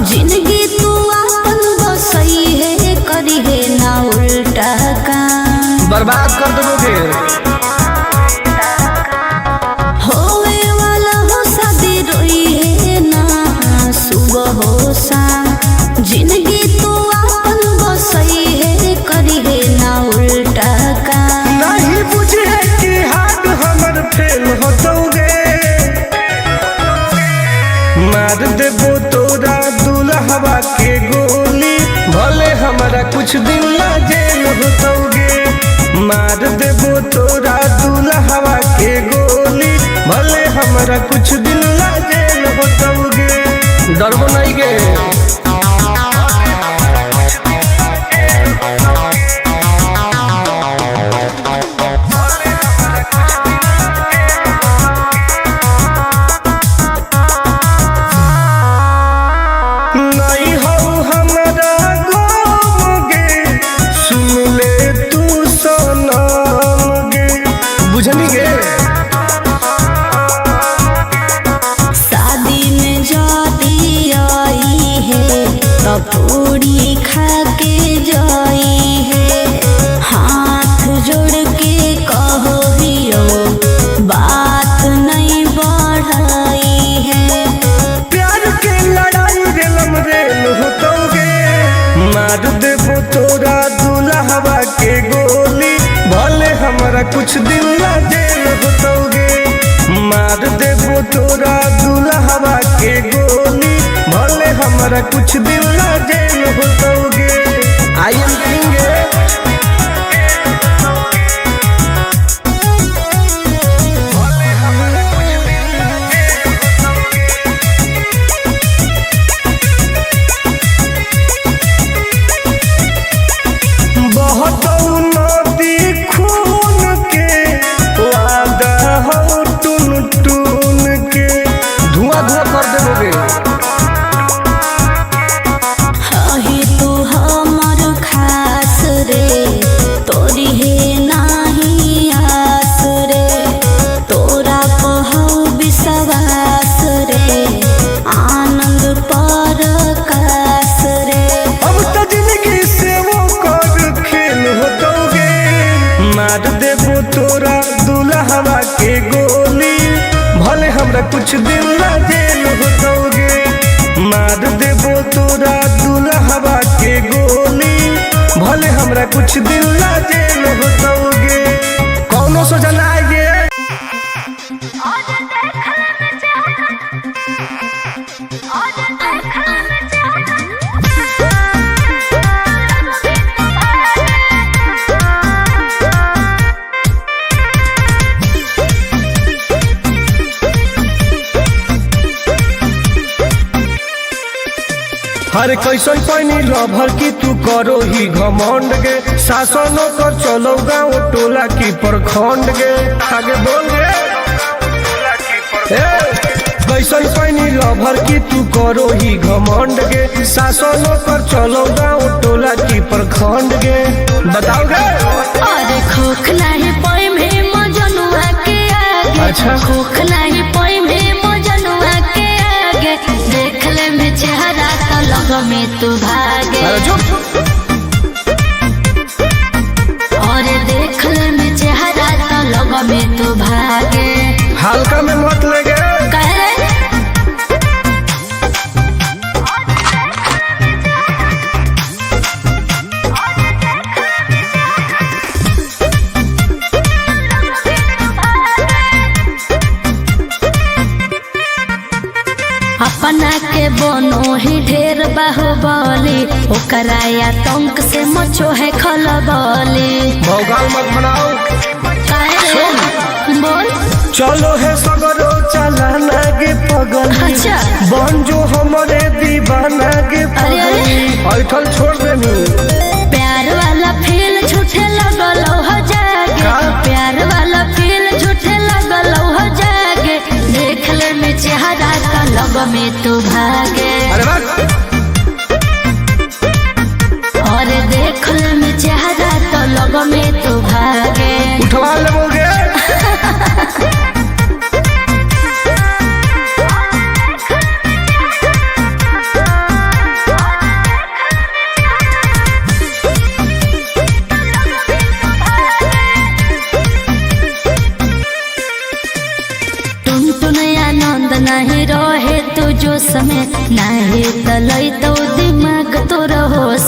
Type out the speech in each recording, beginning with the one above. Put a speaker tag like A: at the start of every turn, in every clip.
A: जिंदगी तू अपन बसई है करी है ना उल्टा काम
B: बर्बाद कर दोगे।
A: होवे वाला हो शादी रोई है ना सुबह हो शाम जिंदगी तू अपन बसई है करी है ना उल्टा काम
B: नहीं बुझे कि हाथ हमर फेल होतोगे मार देबो तोरा दुल्हवा के गोली भले हमारा कुछ दिन ला जेल होतोगे मार देबो तोरा दुल्हवा के गोली भले हमारा कुछ दिन ला जेल होतोगे डरबो नहीं गे।
A: शादी में जाती आई है तो पूरी खा के जाई है हाथ जोड़ के कहो हियो बात नहीं बढ़ाई है
B: प्यार के लड़ाई रेलम रेल होतोगे मार देबो तोरा दुल्हवा के गोली भले हमारा कुछ दिन ला जेल होतोगे मार देबो तोरा दुल्हवा के गोली भले हमारा कुछ दिन ला जेल होतोगे। आई एम किंग मार देबो तोरा दुल्हवा के गोली भले हमरा कुछ दिन ला जेल होतोगे मार देबो तोरा दुल्हवा के गोली भले हमरा कुछ दिन ला जेल होतोगे कौनो सोचा ना आएगे। हर कैसन पानी लभर की तू करो ही घमंड गे शासनों कर चलो गाँव टोला की प्रखंड गे आगे बोल गे कैसन पानी लभर की तू करो ही घमंड गे शासनों कर चलो गाँव टोला की प्रखंड गे बताओ गे।
A: अरे खोखला है पोई में मजनुआ के आगे
B: अच्छा
A: खोखला है पोई में मजनुआ के आगे देख ले में चेहरा तो लग में तू भागे और देख ले में चेहरा तो लग में तू भागे
B: हल्का में मत लगे
A: अपना के बनो ही ढेर बाहुबली ओकरा आतंक से मचो है खलबली
B: भौकाल मत बनाओ
A: बोल
B: चलो है सगरो चलाना गे पगल
A: अच्छा
B: बन जो हमारे दीवाना गे ऐठल छोड़ देनी
A: प्यार वाला फील झूठे लगल हो जागे प्यार वाला फील झूठे लगल हो जागे देख ले में चेहरा का लग में तू भागे और देख ले में चेहरा तो लग में तू भागे
B: उठवा लोगे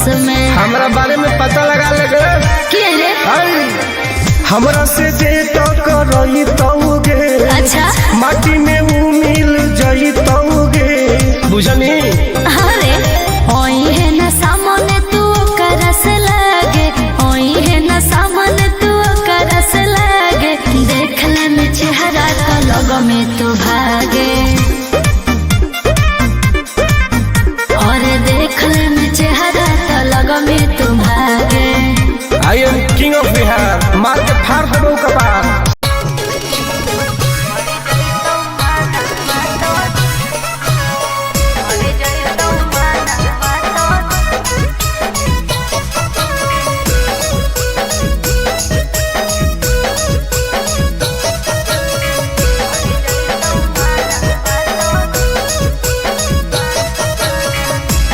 A: बस में।
B: हमरा बारे में पता लगा लगे
A: क्या रे?
B: हमरा से जे तो करई तौगे,
A: अच्छा
B: माटी में ऊ मिल जई तौगे, बुझनी?
A: अरे ओई है ना सामने तू करस लागे, ओई है ना सामने तू करस लागे, देखले में चेहरा का लग में तू भागे, और देखले में चेहरा का लग में तू भागे।
B: I am king of Bihar, मार के फाड़ देबो कपार।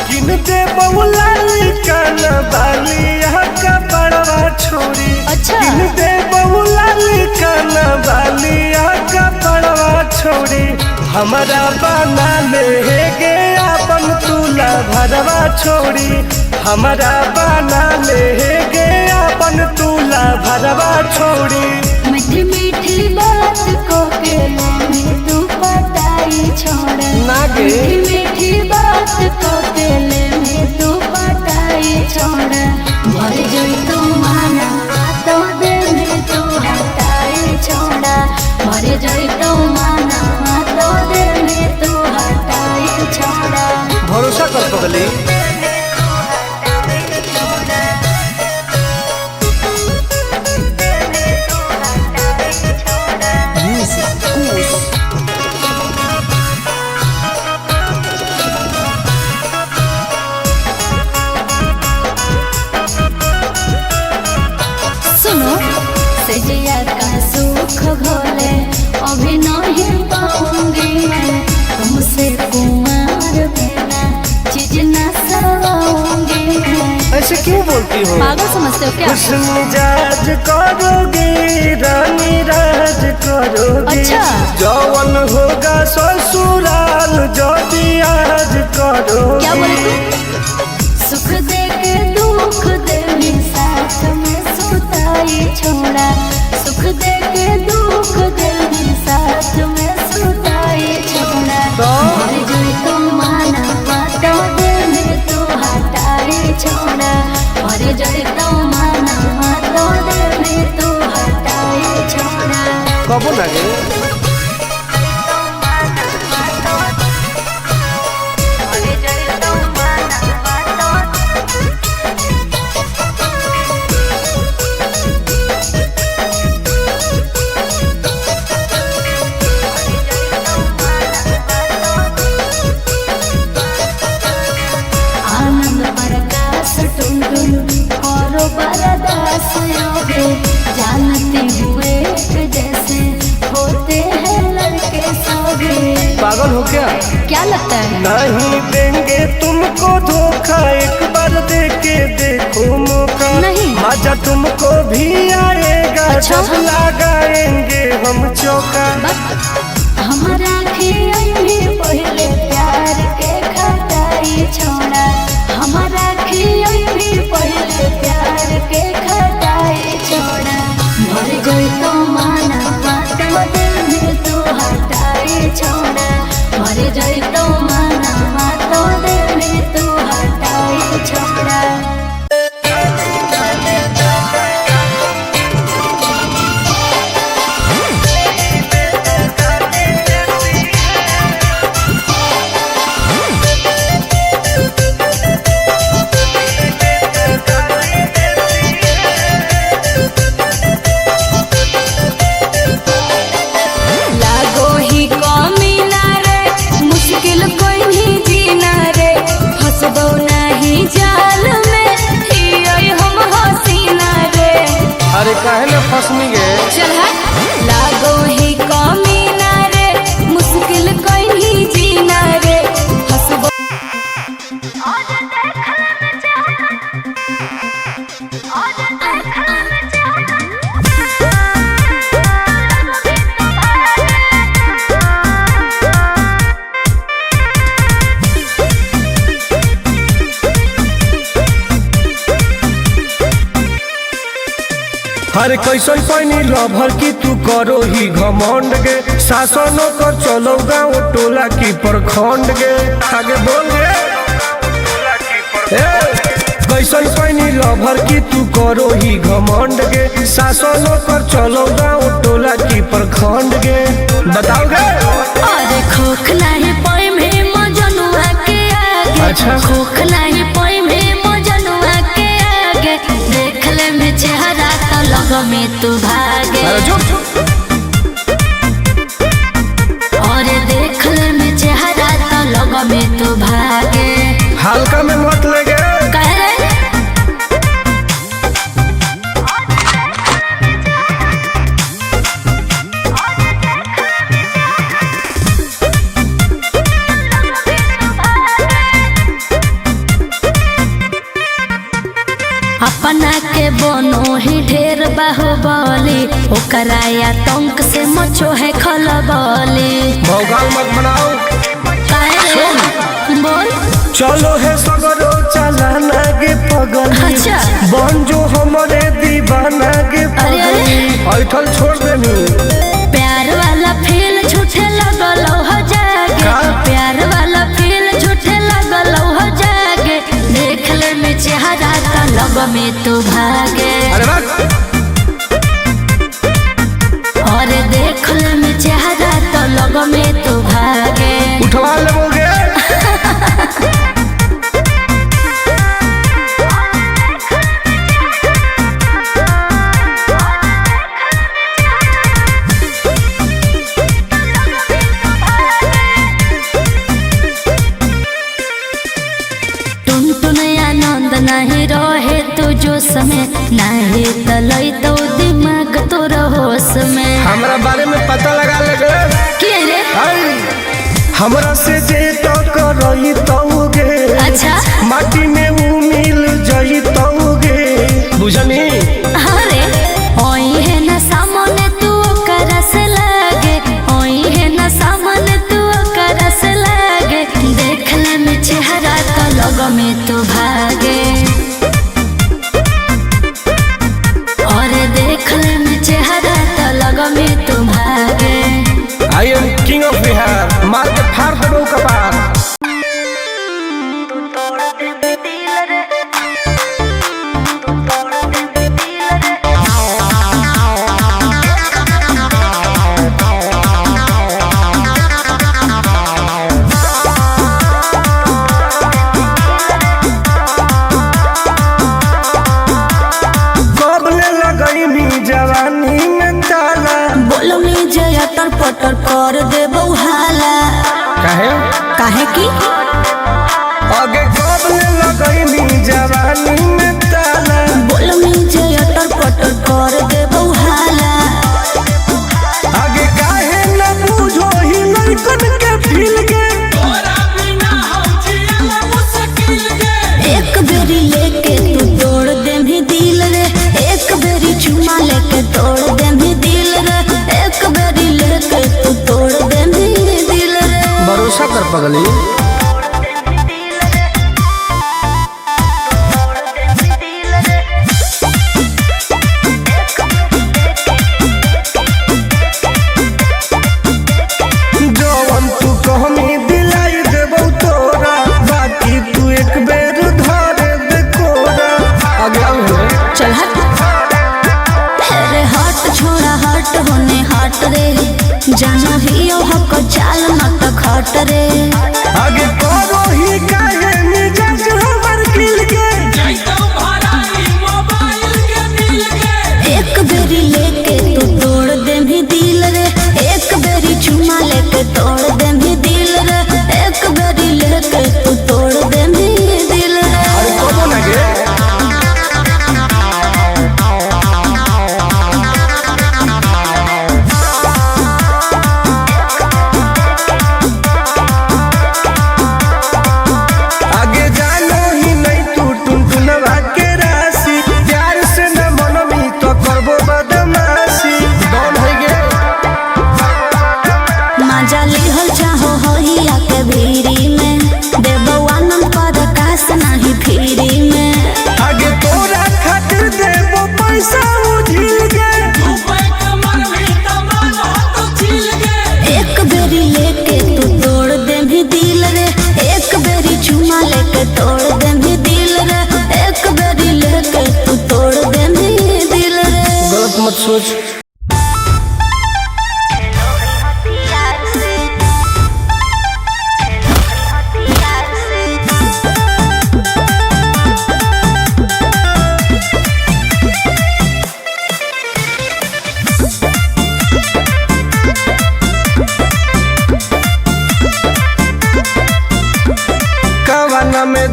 B: किनते बहुला कान बालिया का बड़वा छोरी,
A: अच्छा
B: किनते बहुला कान बालिया का बड़वा छोरी, हमारा बना ले गे अपन तुला भरवा छोड़ी, हमारा बना ले गे अपन तुला भरवा छोड़ी।
A: मीठी मीठी बात को के में तू पटाई छोड़ा,
B: नागे
A: मीठी मीठी बात को के में तू पटाई छोड़ा, भर जोई तू माना तो दे में तू हटाई छोड़ा, भर जोई तू माना तो दे में तू हटाई छोड़ा।
B: भरोसा कर पगली,
A: सुनो सजिया का सुख घोले अभी नहीं पाऊंगी मैं, तुमसे कुमार बिना चीज न सवाऊंगी मैं।
B: ऐसे क्यों बोलती हो?
A: पागल समझते हो क्या?
B: मिजाज करोगी रानी राज करोगी,
A: अच्छा
B: जौवन होगा ससुराल जो आज करोगी।
A: क्या बोले तू? सुख दे के दुख दे में साथ में सुताई छोड़ा, सुख दे के दुख दे में साथ में सुताई छोड़ा, भर जोई तू माना तो दे में तू हटाई छोड़ा, भर जोई तू माना तो दे में तू हटाई छोड़ा।
B: कबो लगे
A: आनंद प्रकाश टुनटुन करो बरदास योगे, जानते हुए कि जैसे होते हैं लड़के सौगे।
B: पागल हो
A: क्या लगता है?
B: नहीं देंगे तुमको धोखा, एक बार दे के देखो मौका,
A: नहीं।
B: मजा तुमको भी आएगा।
A: अच्छा।
B: जब लगाएंगे हम चौका।
A: हमारा खियाई पहले प्यार के खटाई छोड़ा, हमारा खियाई पहले प्यार के खटाई छोड़ा, मर गई तो माना तो दिल तो हटाई छोड़ा, मर गई तो माना तो दिल तो हटाई छोड़ा।
B: अरे काहे न फसनी गे?
A: चल लागो ही कमीना रे, मुश्किल कोई नहीं जीना रे, हंसबो
B: अरे कैसन पैनी लभर की तू करो ही घमंड गे, शासनों कर चलो गाँव टोला की प्रखंड गे। आगे बोल गे कैसन पैनी लभर की तू करो ही घमंड गे, शासनों कर चलो गाँव टोला की प्रखंड गे। बताओ गे
A: अरे खोख नहीं पाई में मजनुआ के आगे,
B: अच्छा
A: खोख नहीं पाई में मजनुआ के आगे, देख ले में चेहरा तो लग में तू भागे।
B: अरे चुप
A: और देख ले में चेहरा तो लग में तू भागे।
B: हल्का में मत लगे
A: कह रहे अपना के बनो ही ढेर बाहुबली, ओकरा आतंक से मचो है खलबली।
B: भौकाल मत बनाओ
A: बोल
B: चलो है सगरो चलाना गे पगली,
A: अच्छा।
B: बन जो हमारे दीवाना गे पगली। ऐठल छोड़ देनी
A: प्यार वाला फील झूठे लगल हो जागे,
B: का?
A: प्यार वाला फील झूठे लगल हो जागे, देख ले में चेहरा तो लग में तू भागे।
B: अरे बात
A: और देख ले में चेहरा तो लग में तू भागे।
B: उठवा लेबोगे
A: नहीं रहे तू जो समय नहीं तलई तो दिमाग तो होश में।
B: हमरा बारे में पता लगा लेगे
A: के रे
B: हमरा से जे तो करई तोगे,
A: अच्छा
B: माटी में ऊ मिल जई तोगे बुझनी।
A: अरे ओई है ना सामने तू करस लागे, ओई है ना सामने तू करस लागे, देख ले में चेहरा तो लग में तू भागे। और देख ले में चेहरा तो लग में तू भागे।
B: I am king of Bihar, मार के फाड़ देबो कपार। जवानी में ताला
A: बोलो में जया तर पटर कर दे बउहाला।
B: काहे
A: काहे की
B: आगे कब लगई जवानी में ताला,
A: बोलो में जया तर पटर कर दे बउहाला।
B: आगे काहे न बुझो ही लड़कन के फील के,
A: एक बेरी लेके तू तोड़ दे भी दिल रे, एक बेरी चुमा लेके तोड़ दे भी दिल रे, एक बेरी लेके तू तोड़ दे भी दिल रे।
B: भरोसा कर पगली जवन तू कहमी दिलाई देबो तोरा, बाकी तू एक बेर धारे दे कोरा। आगे आओ
A: चल हट अरे हट छोड़ा हट होने हट रे, जानो ही ओ हक चाल मत खट रे।
B: आगे करो ही काहे मिजाज हमर गिल के,
A: एक बेरी लेके तू तोड़ दे भी दिल रे, एक बेरी चुमा लेके तोड़ दे भी दिल रे, एक बेरी लेके तू तोड़ दे भी दिल रे।
B: अरे कबो ना गे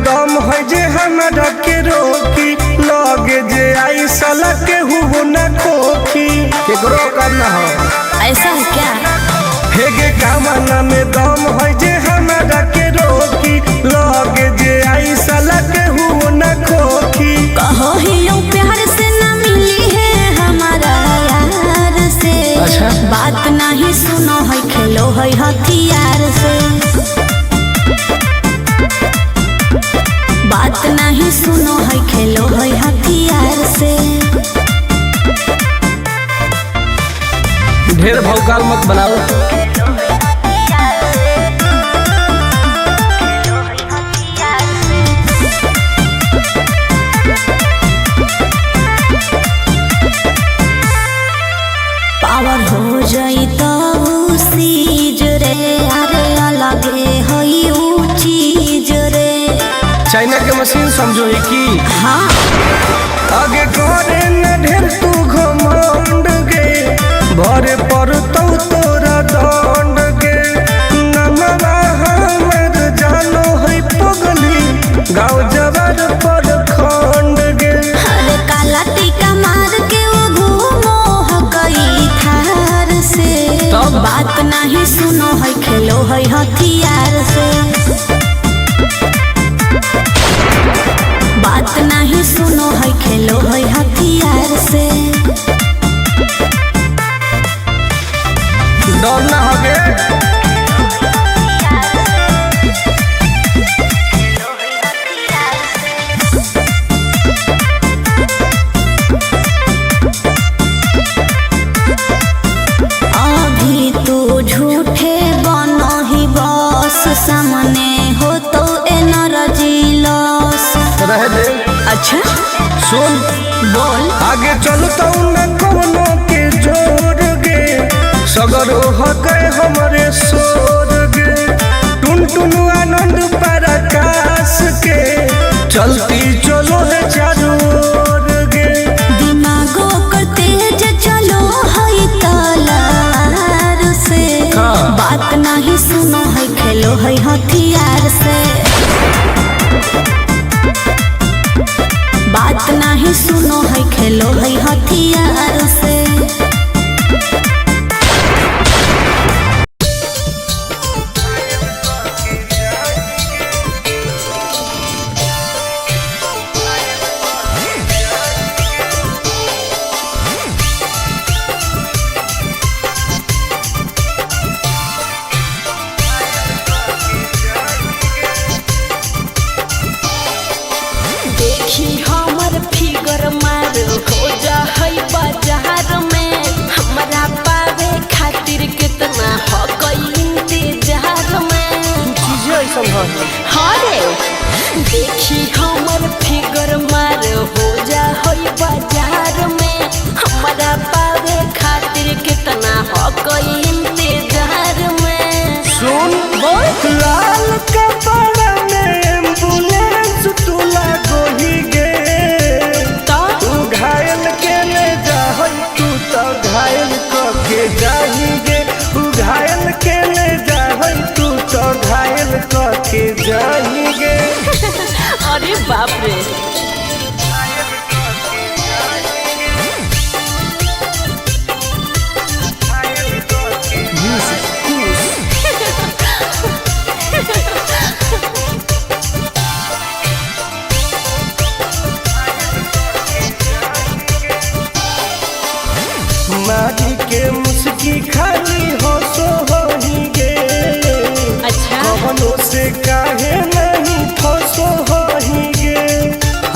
B: दम है जे हमरा के रोकी लगे जे आई साला के हुबो न खोखी केकरो करना हो
A: ऐसा है क्या?
B: हेगे कामना में दम है जे हमरा के रोकी लगे जे आई साला के हुबो न खोखी
A: कहो ही यूं प्यार से ना मिली है हमारा यार से।
B: अच्छा।
A: बात नहीं सुनो है खेलो है हथियार से। बात नहीं सुनो है खेलो है हथियार से।
B: ढेर भौकाल मत बनाओ।
A: पावर हो जाई तो सीज रे अरे अलगे हई ऊ चीज रे।
B: चाइना के मशीन समझो ही की
A: हाँ
B: आगे करे न ढेर तू घमंड गे भरे पर तो तोरा दंड गे नमवा हमर जानो है पगली गाँव जबर पर खंड गे
A: अरे काला टीका मार के वो घूमो हकई थार से।
B: तब?
A: बात नहीं सुनो है खेलो है हथियार से। बात नहीं सुनो है खेलो है हथियार से।
B: डर ना होगे
A: अभी तू झूठे बनो ही बस सामने हो तो एनर्जी लॉस।
B: रह दे
A: अच्छा
B: सुन
A: बोल।
B: आगे चलता न कोनो के जोर गे सगर हो गए हमरे सोर गे टुन टुन आनंद पराकाश के चलती चलो है चारों ओर गे
A: दिमागो कर तेज चलो है तलवार से।
B: हाँ।
A: बात नहीं सुनो है खेलो है हथियार से। बात नहीं सुनो है खेलो है हथियार से।
C: देखी हमर फिगर मार हो जा है बाजार में हमरा पावे खातिर कितना हो गई इंतजार में।
B: चीजें ऐसा
C: हाँ रे देखी हमर फिगर मार हो जा है बाजार में हमरा पावे खातिर कितना हो गई इंतजार में।
B: सुन
C: बोल
B: लाल कपड़ा में एम्बुलेंस तू लागो ही गे
C: तो
B: तू घायल के ले जा तू तो घायल के जाही गे तू घायल के ले जा तू तो घायल के जाही गे
C: अरे बाप रे
B: मारी के मुस्की खाली हो सो हो ही गे
C: अच्छा
B: कवनों से काहे नहीं फसो हो ही गे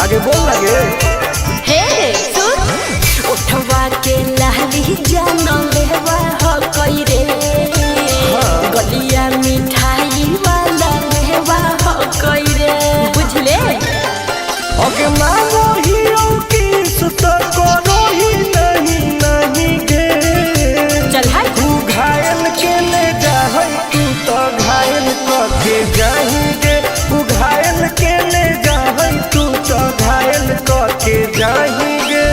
B: आगे बोल लगे
C: हे सुन उठवा के लहली जान लेवा हो कई रे गलिया मिठाई वाला लेवा हो कई रे बुझले
B: ओके मांगो ही किस तो करो ही नहीं गे
C: चल हाय
B: तू घायल के ले जा तू तो घायल के जाही गे तू घायल के ले जा तू तो घायल के जाही गे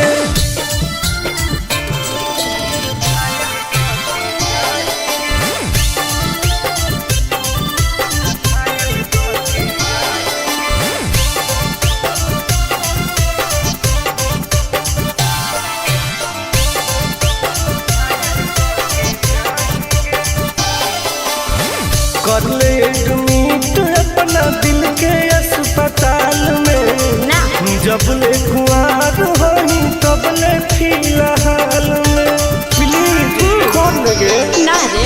B: जबले कुआर होई तबले फिलहाल में प्लीज कौन लगे
C: ना रे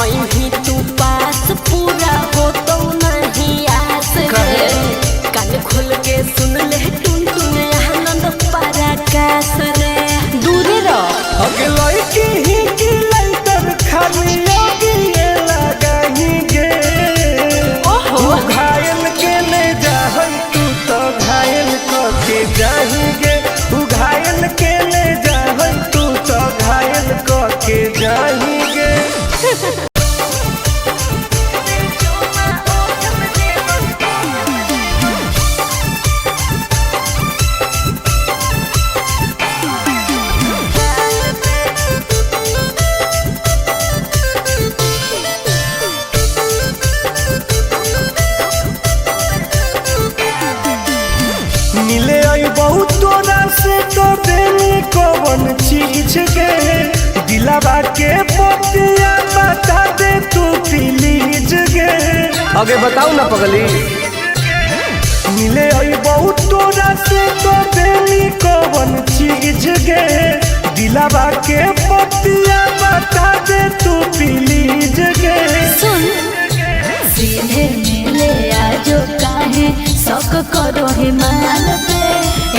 C: अहीं तू पास पूरा हो तो नहीं आस रे कान खोल के सुन ले टुन टुन आनंद पराकाश रे दूर रह
B: अगे लड़की ही की लंतर खाली योगी ये लगाही गे
C: ओहो
B: तू घायल के ले जाहई तू तो घायल के जाही गे तू घायल के ले जाहई तू तो घायल के जाही गे मिले आई बहुत तोरा से तो देनी कौन चीज के दिलावा के पतिया बता दे तू प्लीज गे आगे बताओ ना पगली मिले आई बहुत तोरा से तो देनी कौन चीज गे दिलावा के पतिया बता दे तू प्लीज गे
A: सुन सीधे मिले आजो काहे शौक करो हिमाल पे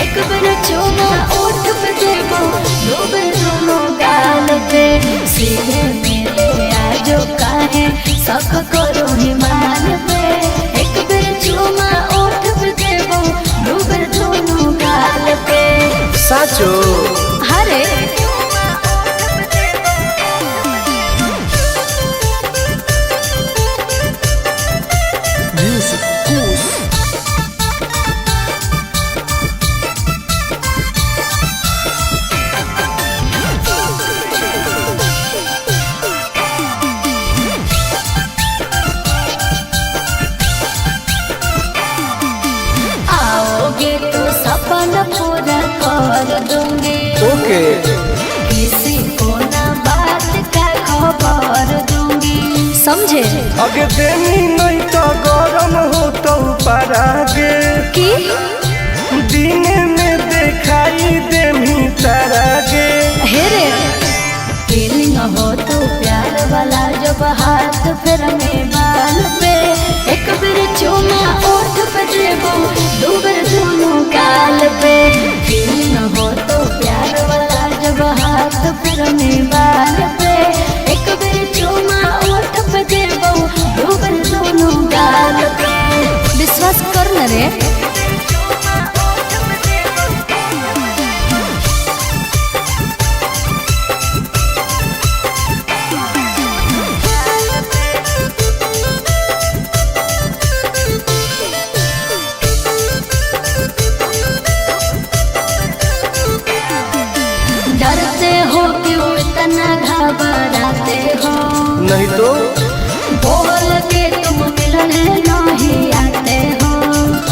A: एक बार चुमा ओठ पे देबो दो बार दोनों गाल पे सीधे मिले आजो काहे शौक करो हिमाल पे एक बार चुमा ओठ पे देबो दो बार दोनों गाल पे
B: साचो
A: हरे आओगे तो सपना पूरा कर दूंगी
B: ओके
A: किसी को ना बात का खबर दूंगी समझे
B: अगे देनी नहीं तो गरम हो तो परागे
A: कि
B: दिन में दिखाई देनी तारागे
A: हेरे फीलिंग हो तो प्यार वाला जब हाथ फिर में बाल पे एक बार चुमा ओठ पे देबो दो बार दोनों गाल पे फीलिंग हो तो प्यार वाला जब हाथ फिर में बाल पे एक बार चुमा ओठ पे देबो दो बार दोनों गाल पे विश्वास कर न रे डरते हो क्यों इतना घबराते हो
B: नहीं तो
A: बोल के तुम मिलने नहीं आते हो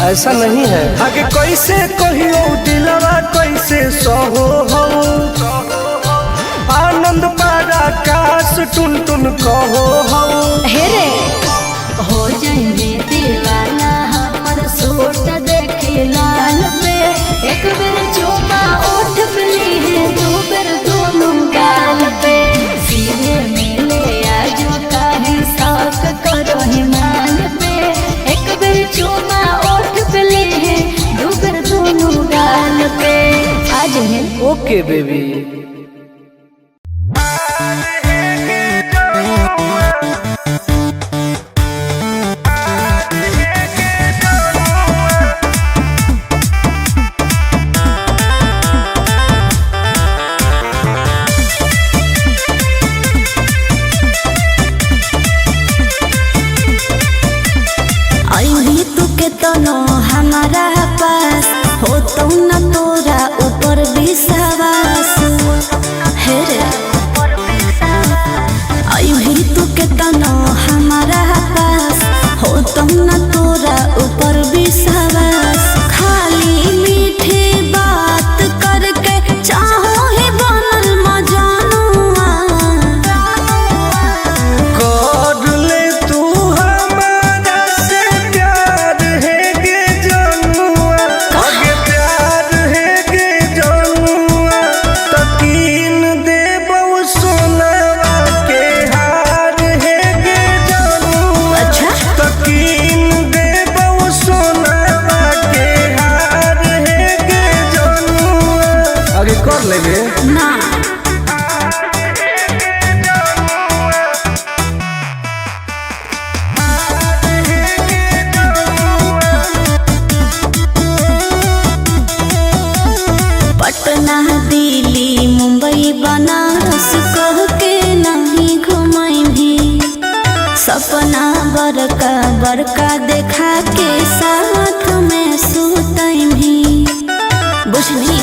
B: ऐसा नहीं है आगे कैसे कहियो दिलवा कैसे सहो हो आनंद पराकाश टुन टुन कहो हो
A: हेरे हो जाएंगे दीवाना हमर सूट देखे लाल पे एक बार चुमा ओठ पे ली दो बार दोनों गाल पे सीधे मिले आजो काहे शौक करो हिमाल पे एक बार चुमा ओठ पे ली दो बार दोनों गाल पे आज है
B: ओके बेबी
A: तनो हमारा पास हो तो न तोरा ऊपर विश्वास हे रे आई भी तू के तनो हमारा पास हो तो न तोरा ऊपर विश्वास खाली मीठी बात करके चाहो ही बनल मजानुआ
B: कर ले तू हमारा से प्यार है गे जनुआ आगे प्यार
A: सपना बड़का बड़का देखा के साथ में सुतई भी बुझनी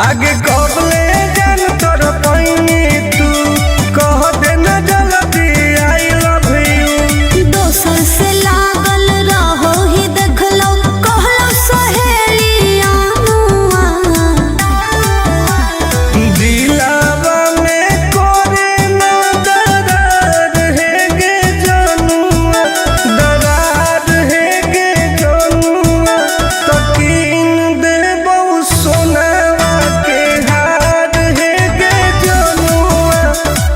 B: आगे कबले जान तोर पैनी तू कह देना जल्दी आई लव यू
A: दोसर से लागल रहो ही देखलो कहलो सहेलिया
B: दिलावा में कोरे ना दरार है गे जनुआ दरार है गे जनुआ तकीन दे बहु सोनावा के हार है गे जनुआ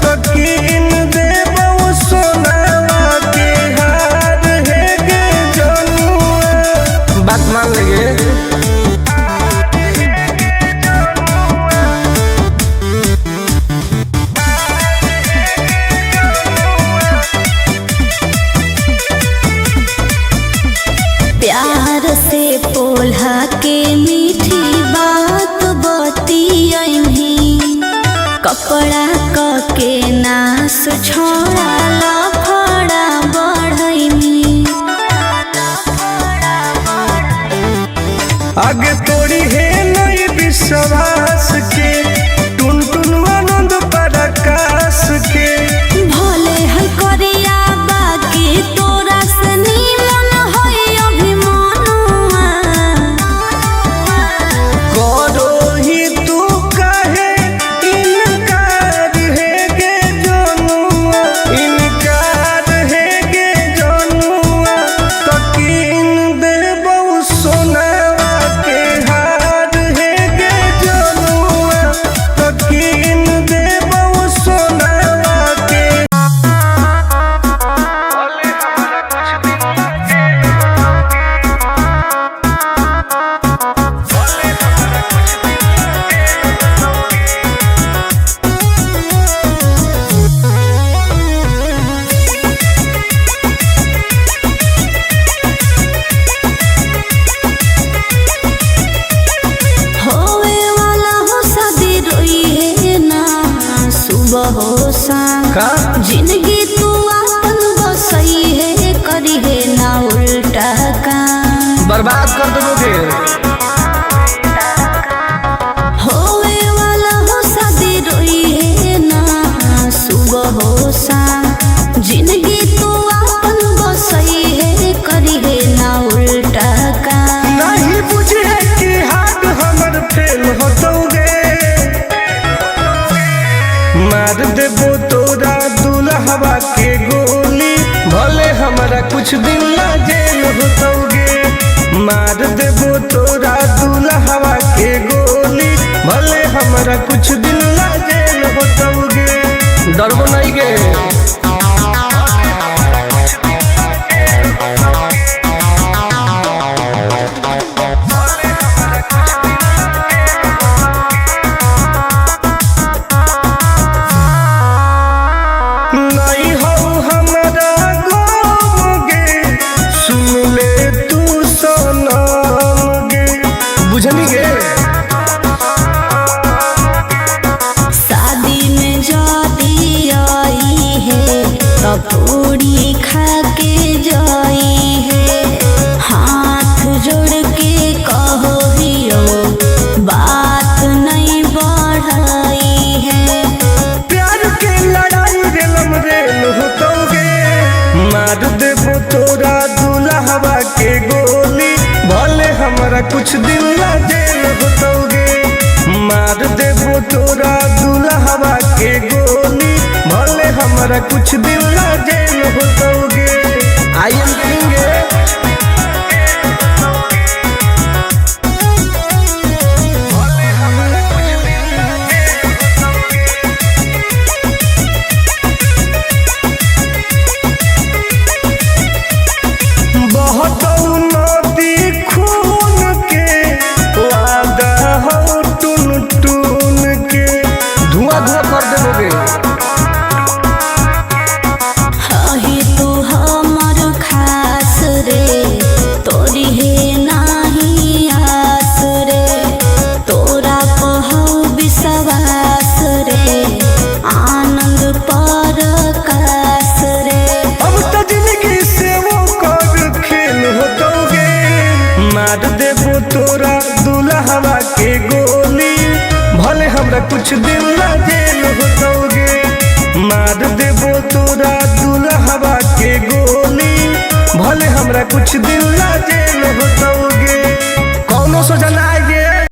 B: तकीन दे बहु सोनावा के हार है गे जनुआ बात मान लगे
A: प्यार से पोल्हा के मीठी बात बतियही कपड़ा क के नास छोड़ा लफड़ा बढ़ई
B: आगे तोड़ी है नई विश्वास के टुन टुन आनंद पराकाश के
A: भले है करिया बाकी तोरा से नीमन है अभिमानुआ
B: करो ही तू कहे इनकार है गे जनुआ इनकार है गे जनुआ तकीन दे बहु सोनावा के हार है गे जनुआ तकीन दे बहु सोनावा के
A: होवे वाला हो शादी रोई है ना सुबह हो शाम
B: का
A: जिंदगी तू अपन बसई है करी है ना उल्टा काम
B: बर्बाद कर दोगे
A: होवे वाला हो शादी रोई है ना सुबह हो शाम जिंदगी तू अपन बसई है करी है ना उल्टा काम
B: नहीं बुझे कि हाथ हमर फेल होतोगे मार देबो तोरा दुल्हवा के गोली भले हमारा कुछ दिन ला जेल होतोगे मार देबो तोरा दुल्हवा के गोली भले हमारा कुछ दिन ला जेल होतोगे डरबो नहीं गे नहीं हो हमरा गम गे सुन ले तू सनम गे बुझनी गे
A: शादी में जाती आई है तो पूरी खा के जाई है हाथ जोड़ के कहो हियो बात नहीं बढ़ाई है
B: प्यार के लड़ाई रेलम रेल होतोगे मार देबो तोरा दुल्हवा के गोली भले हमारा कुछ दिन ला जेल होतोगे मार देबो तोरा दुल्हवा के गोली भले हमारा कुछ दिन ला जेल होतोगे आई एम किंग बहुत नदी खून के वादा हो टुन टुन के धुआं धुआं कर देबोगे कुछ दिन